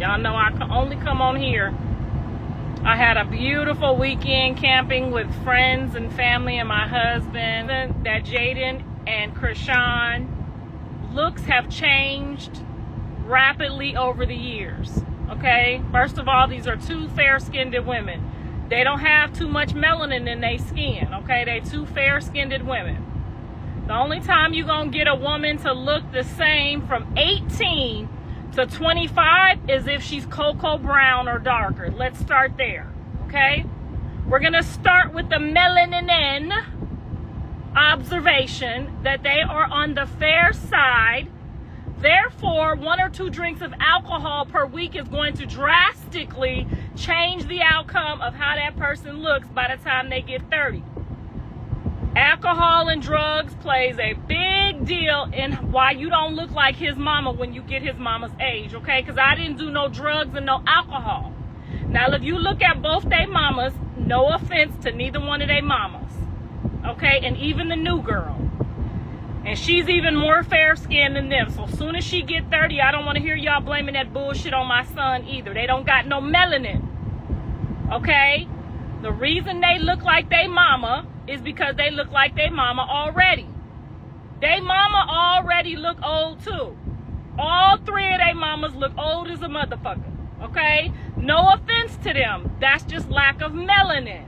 Y'all know I can only come on here. I had a beautiful weekend camping with friends and family and my husband. That Jaden and Krishan looks have changed rapidly over the years. Okay, first of all, these are two fair-skinned women. They don't have too much melanin in their skin. Okay, they two fair-skinned women. The only time you're gonna get a woman to look the same from 18 to 25 is if she's cocoa brown or darker. Let's start there. Okay, we're gonna start with the melanin observation that they are on the fair side. Therefore, 1 or 2 drinks of alcohol per week is going to drastically change the outcome of how that person looks by the time they get 30. Alcohol and drugs plays a big deal in why you don't look like his mama when you get his mama's age, okay? Because I didn't do no drugs and no alcohol. Now, if you look at both they mamas, no offense to neither one of they mamas, okay? And even the new girl. And she's even more fair-skinned than them. So as soon as she get 30, I don't want to hear y'all blaming that bullshit on my son either. They don't got no melanin. Okay? The reason they look like they mama is because they look like they mama already. They mama already look old too. All 3 of they mamas look old as a motherfucker. Okay? No offense to them. That's just lack of melanin.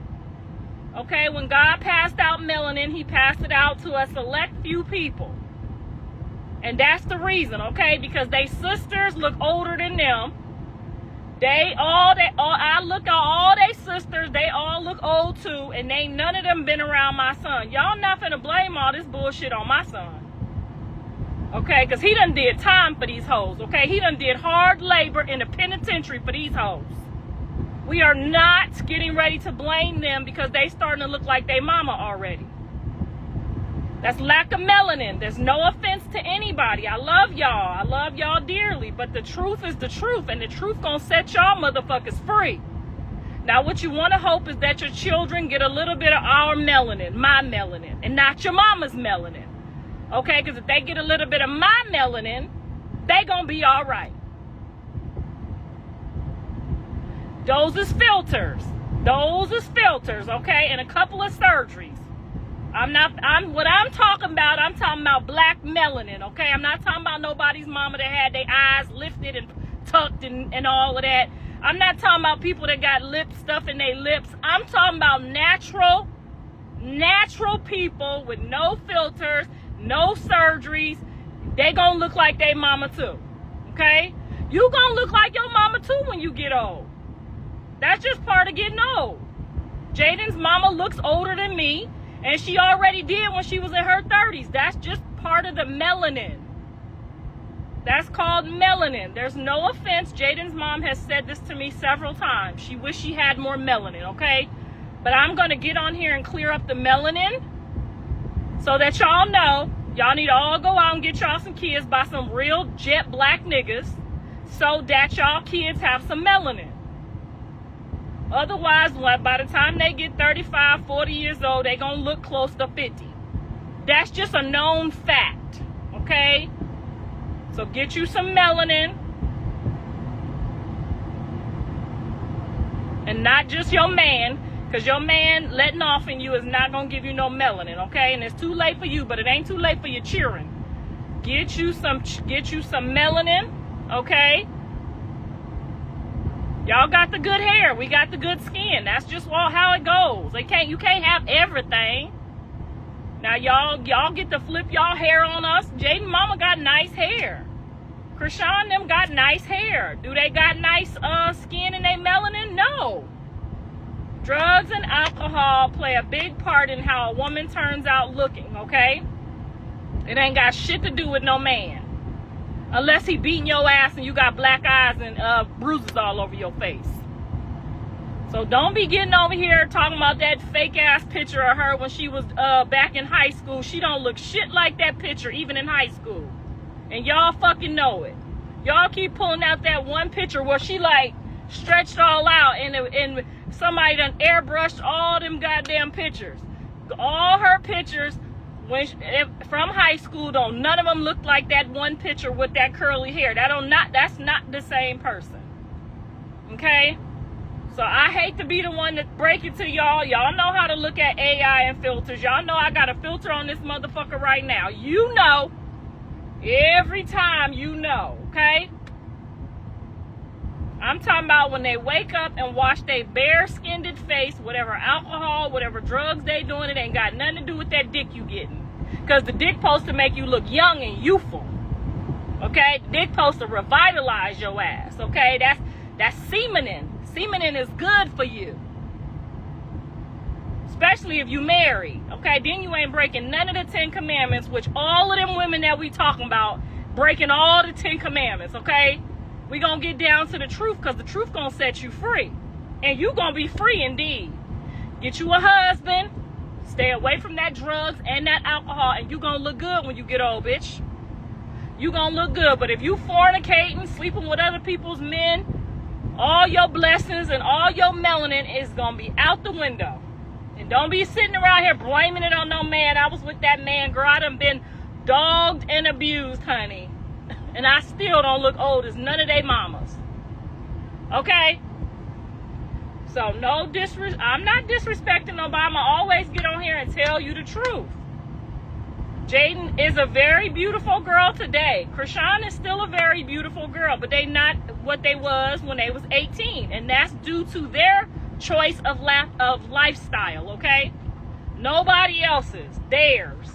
Okay, when God passed out melanin, he passed it out to a select few people. And that's the reason, okay? Because they sisters look older than them. I look at all they sisters, they all look old too, and ain't none of them been around my son. Y'all not finna blame all this bullshit on my son. Okay, because he done did time for these hoes, okay? He done did hard labor in the penitentiary for these hoes. We are not getting ready to blame them because they starting to look like they mama already. That's lack of melanin. There's no offense to anybody. I love y'all. I love y'all dearly. But the truth is the truth. And the truth gonna set y'all motherfuckers free. Now what you want to hope is that your children get a little bit of our melanin, my melanin, and not your mama's melanin. Okay? Because if they get a little bit of my melanin, they gonna be all right. Those is filters. Those is filters, okay? And a couple of surgeries. What I'm talking about black melanin, okay? I'm not talking about nobody's mama that had their eyes lifted and tucked and all of that. I'm not talking about people that got lip stuff in their lips. I'm talking about natural people with no filters, no surgeries. They gonna look like they mama too, okay? You gonna look like your mama too when you get old. That's just part of getting old. Jaden's mama looks older than me, and she already did when she was in her 30s. That's just part of the melanin. That's called melanin. There's no offense. Jaden's mom has said this to me several times. She wished she had more melanin, okay? But I'm going to get on here and clear up the melanin so that y'all know. Y'all need to all go out and get y'all some kids by some real jet black niggas so that y'all kids have some melanin. Otherwise, by the time they get 35, 40 years old, they're going to look close to 50. That's just a known fact, okay? So get you some melanin. And not just your man, because your man letting off in you is not going to give you no melanin, okay? And it's too late for you, but it ain't too late for your children. Get you some melanin, okay? Y'all got the good hair. We got the good skin. That's just how it goes. You can't have everything. Now y'all get to flip y'all hair on us. Jaden mama got nice hair. Krishan them got nice hair. Do they got nice skin and they melanin? No. Drugs and alcohol play a big part in how a woman turns out looking, okay? It ain't got shit to do with no man. Unless he beating your ass and you got black eyes and bruises all over your face. So don't be getting over here talking about that fake ass picture of her when she was back in high school. She don't look shit like that picture even in high school. And y'all fucking know it. Y'all keep pulling out that one picture where she like stretched all out and somebody done airbrushed all them goddamn pictures. All her pictures from high school, none of them look like that one picture with that curly hair. That's not the same person. Okay? So I hate to be the one to break it to y'all. Y'all know how to look at AI and filters. Y'all know I got a filter on this motherfucker right now. You know. Every time you know. Okay? I'm talking about when they wake up and wash their bare-skinned face, whatever alcohol, whatever drugs they doing, it ain't got nothing to do with that dick you getting. Because the dick supposed to make you look young and youthful. Okay? The dick supposed to revitalize your ass. Okay? That's semenin. Semenin is good for you. Especially if you married. Okay? Then you ain't breaking none of the 10 commandments, which all of them women that we talking about breaking all the 10 commandments. Okay? We gonna get down to the truth, because the truth gonna set you free. And you gonna be free indeed. Get you a husband. Stay away from that drugs and that alcohol, and you gonna look good when you get old, bitch. You gonna look good. But if you fornicating, sleeping with other people's men, all your blessings and all your melanin is gonna be out the window. And don't be sitting around here blaming it on no man. I was with that man, girl. I done been dogged and abused, honey. And I still don't look old as none of they mamas. Okay? So no I'm not disrespecting nobody. I'ma always get on here and tell you the truth. Jaden is a very beautiful girl today. Krishan is still a very beautiful girl, but they not what they was when they was 18. And that's due to their choice of lifestyle, okay? Nobody else's, theirs.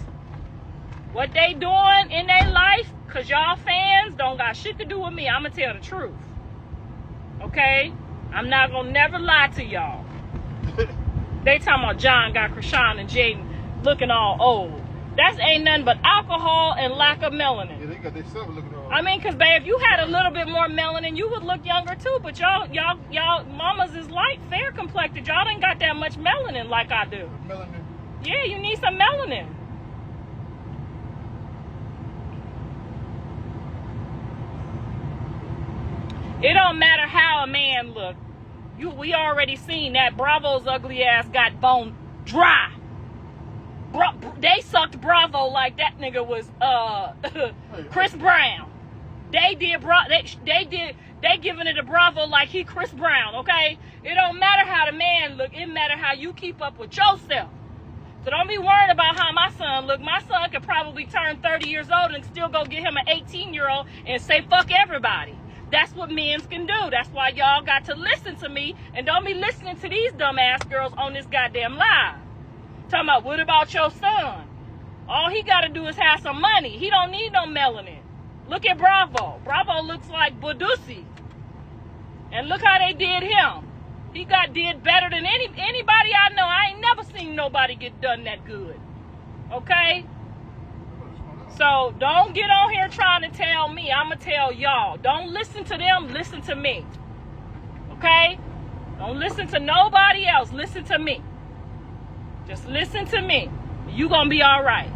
What they doing in their life, because y'all fans don't got shit to do with me. I'ma tell the truth. Okay? I'm not gonna never lie to y'all. They talking about John got Krishan and Jaden looking all old. That ain't nothing but alcohol and lack of melanin. Yeah, they got themselves looking old. I mean, because, babe, if you had a little bit more melanin, you would look younger, too. But y'all mamas is light, fair complected. Y'all ain't got that much melanin like I do. Melanin? Yeah, you need some melanin. It don't matter how a man look. We already seen that Bravo's ugly ass got bone dry. They sucked Bravo like that nigga was Chris Brown. They giving it to Bravo like he Chris Brown, okay? It don't matter how the man look, it matter how you keep up with yourself. So don't be worried about how my son look. My son could probably turn 30 years old and still go get him an 18-year-old and say fuck everybody. That's what men can do. That's why y'all got to listen to me and don't be listening to these dumbass girls on this goddamn live. Talking about, what about your son? All he got to do is have some money. He don't need no melanin. Look at Bravo. Bravo looks like Badusi. And look how they did him. He did better than anybody I know. I ain't never seen nobody get done that good. Okay? So don't get on here trying to tell me. I'm going to tell y'all. Don't listen to them. Listen to me. Okay? Don't listen to nobody else. Listen to me. Just listen to me. You gonna be all right.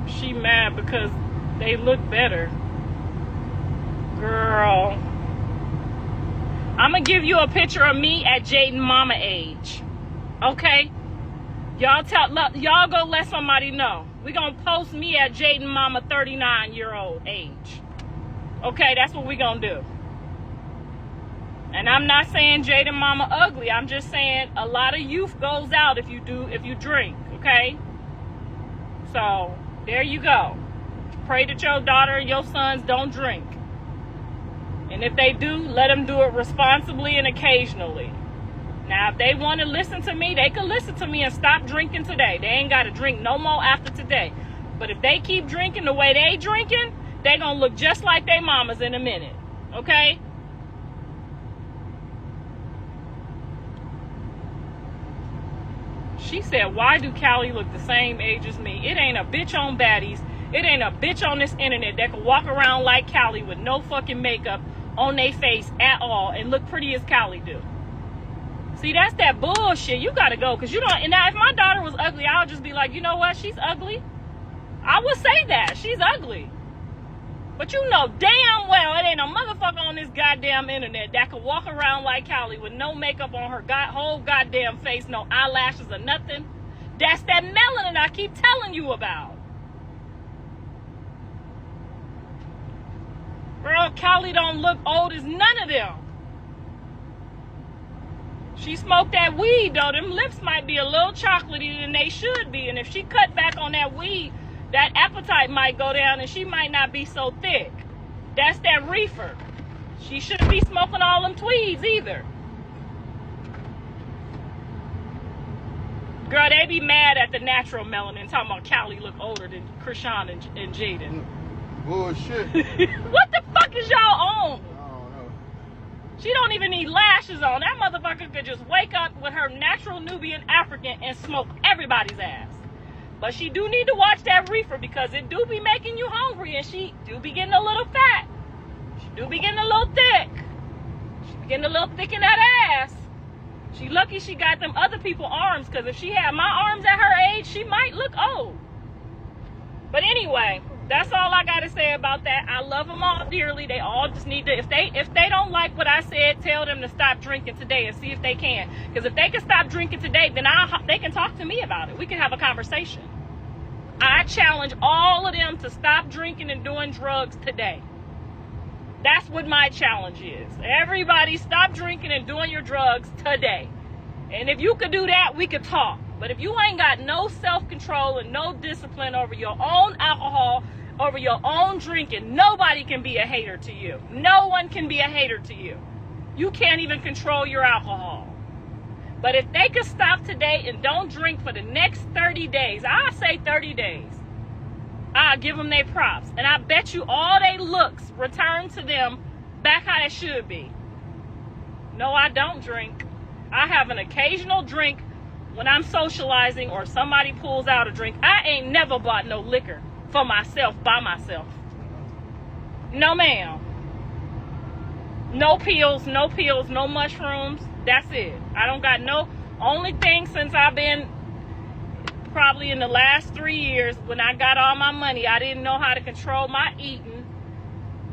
She mad because they look better. Girl. I'm gonna give you a picture of me at Jaden mama age. Okay? Y'all go let somebody know. We gonna post me at Jaden mama 39-year-old age. Okay, that's what we gonna do. And I'm not saying Jaden mama ugly. I'm just saying a lot of youth goes out if you drink, okay? So, there you go. Pray that your daughter and your sons don't drink. And if they do, let them do it responsibly and occasionally. Now, if they want to listen to me, they can listen to me and stop drinking today. They ain't got to drink no more after today. But if they keep drinking the way they drinking, they going to look just like they mamas in a minute, okay? She said, why do Callie look the same age as me? It ain't a bitch on baddies. It ain't a bitch on this internet that can walk around like Callie with no fucking makeup on their face at all and look pretty as Callie do. See, that's that bullshit. You gotta go, because you don't. And now, if my daughter was ugly, I would just be like, you know what? She's ugly. I would say that. She's ugly. But you know damn well it ain't a motherfucker on this goddamn internet that could walk around like Callie with no makeup on her whole goddamn face, no eyelashes or nothing. That's that melanin I keep telling you about. Girl, about Callie don't look old as none of them. She smoked that weed, though. Them lips might be a little chocolatey than they should be. And if she cut back on that weed, that appetite might go down and she might not be so thick. That's that reefer. She shouldn't be smoking all them tweeds either. Girl, they be mad at the natural melanin, talking about Callie look older than Krishan and Jaden. Bullshit. What the fuck is y'all on? I don't know. She don't even need lashes on. That motherfucker could just wake up with her natural Nubian African and smoke everybody's ass. But she do need to watch that reefer because it do be making you hungry and she do be getting a little fat. She do be getting a little thick. She be getting a little thick in that ass. She lucky she got them other people arms because if she had my arms at her age, she might look old. But anyway, that's all I got to say about that. I love them all dearly. They all just need to, if they don't like what I said, tell them to stop drinking today and see if they can. Because if they can stop drinking today, then they can talk to me about it. We can have a conversation. I challenge all of them to stop drinking and doing drugs today. That's what my challenge is. Everybody stop drinking and doing your drugs today. And if you could do that, we could talk. But if you ain't got no self-control and no discipline over your own alcohol, over your own drinking, nobody can be a hater to you. No one can be a hater to you. You can't even control your alcohol. But if they could stop today and don't drink for the next 30 days, I'll say 30 days, I'll give them their props. And I bet you all they looks return to them back how they should be. No, I don't drink. I have an occasional drink when I'm socializing or somebody pulls out a drink. I ain't never bought no liquor for myself, by myself. No, ma'am. No pills, no mushrooms. That's it. I don't got no, only thing since I've been probably in the last 3 years when I got all my money, I didn't know how to control my eating.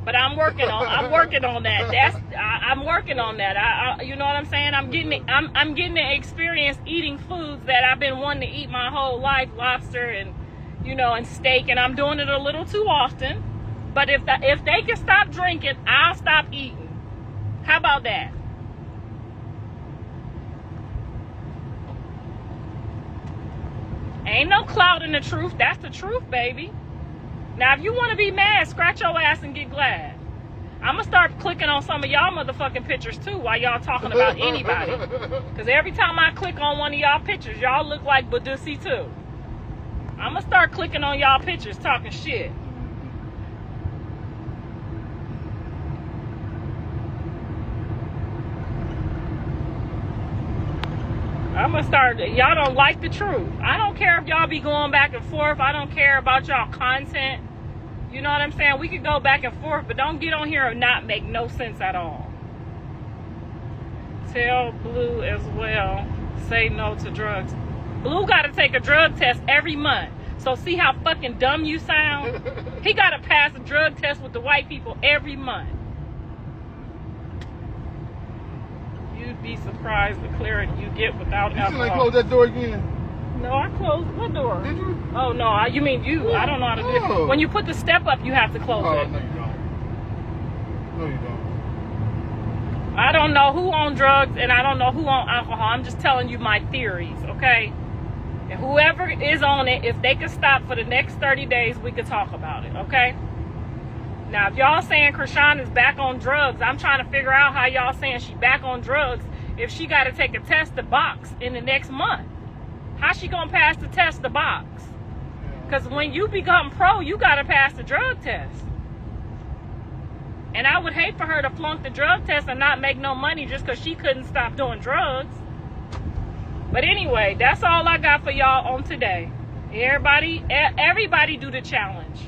But I'm working on that. I'm working on that. You know what I'm saying? I'm getting to experience eating foods that I've been wanting to eat my whole life, lobster and and steak, and I'm doing it a little too often. But if they can stop drinking, I'll stop eating. How about that? Ain't no clout in the truth. That's the truth, baby. Now, if you want to be mad, scratch your ass and get glad. I'm going to start clicking on some of y'all motherfucking pictures, too, while y'all talking about anybody. Because every time I click on one of y'all pictures, y'all look like Badusi, too. I'm going to start clicking on y'all pictures, talking shit. I'm going to start, y'all don't like the truth. I don't care if y'all be going back and forth. I don't care about y'all content. You know what I'm saying? We could go back and forth, but don't get on here and not make no sense at all. Tell Blue as well, say no to drugs. Blue got to take a drug test every month. So see how fucking dumb you sound? He got to pass a drug test with the white people every month. You'd be surprised the clarity you get without alcohol. You should close that door again. No, I closed. What door? Did you? Oh, no. You mean you. I don't know how to do it. When you put the step up, you have to close it. No, you don't. No, you don't. I don't know who on drugs and I don't know who on alcohol. I'm just telling you my theories, okay? And whoever is on it, if they could stop for the next 30 days, we could talk about it, okay? Now, if y'all saying Krishan is back on drugs, I'm trying to figure out how y'all saying she back on drugs if she got to take a test to box in the next month. How she going to pass the test to box? Because when you become pro, you got to pass the drug test. And I would hate for her to flunk the drug test and not make no money just because she couldn't stop doing drugs. But anyway, that's all I got for y'all on today. Everybody do the challenge.